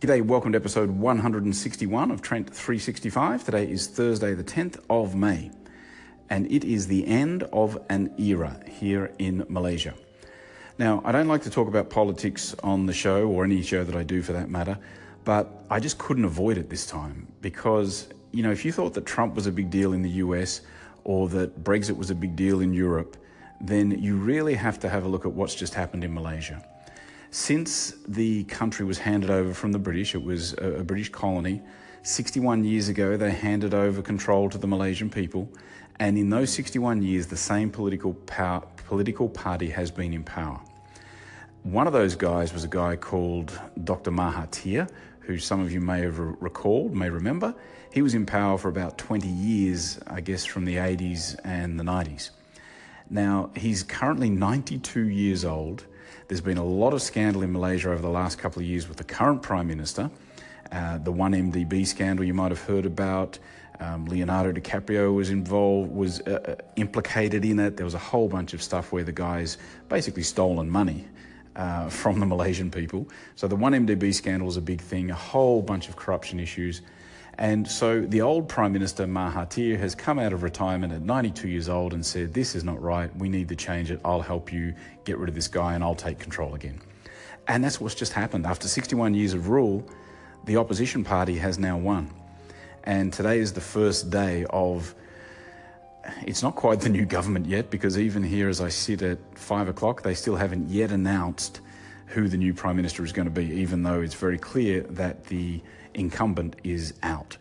G'day, welcome to episode 161 of Trent365. Today is Thursday the 10th of May, and it is the end of an era here in Malaysia. Now, I don't like to talk about politics on the show, or any show that I do for that matter, but I just couldn't avoid it this time because, if you thought that Trump was a big deal in the US or that Brexit was a big deal in Europe, then you really have to have a look at what's just happened in Malaysia. Since the country was handed over from the British, it was a British colony. 61 years ago, they handed over control to the Malaysian people. And in those 61 years, the same political party has been in power. One of those guys was a guy called Dr. Mahathir, who some of you may have may remember. He was in power for about 20 years, I guess, from the 80s and the 90s. Now, he's currently 92 years old. There's been a lot of scandal in Malaysia over the last couple of years with the current Prime Minister. The 1MDB scandal you might have heard about. Leonardo DiCaprio was implicated in it. There was a whole bunch of stuff where the guy's basically stolen money from the Malaysian people. So the 1MDB scandal is a big thing, a whole bunch of corruption issues. And so the old Prime Minister Mahathir has come out of retirement at 92 years old and said, this is not right, we need to change it, I'll help you get rid of this guy and I'll take control again. And that's what's just happened. After 61 years of rule, the opposition party has now won. And today is the first day of, it's not quite the new government yet, because even here as I sit at 5 o'clock, they still haven't yet announced who the new Prime Minister is going to be, even though it's very clear that the incumbent is out.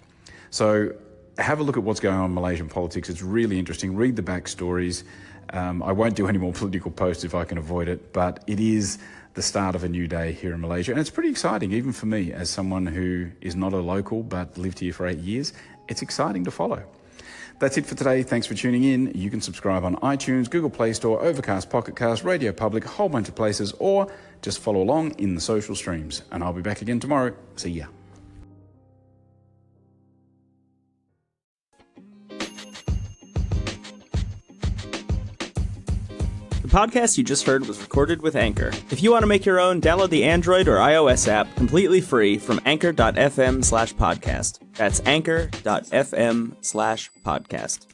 So have a look at what's going on in Malaysian politics. It's really interesting. Read the backstories. I won't do any more political posts if I can avoid it, but it is the start of a new day here in Malaysia. And it's pretty exciting, even for me, as someone who is not a local but lived here for 8 years. It's exciting to follow. That's it for today. Thanks for tuning in. You can subscribe on iTunes, Google Play Store, Overcast, Pocket Cast, Radio Public, a whole bunch of places, or just follow along in the social streams. And I'll be back again tomorrow. See ya. The podcast you just heard was recorded with Anchor. If you want to make your own, download the Android or iOS app completely free from anchor.fm/podcast. That's anchor.fm/podcast.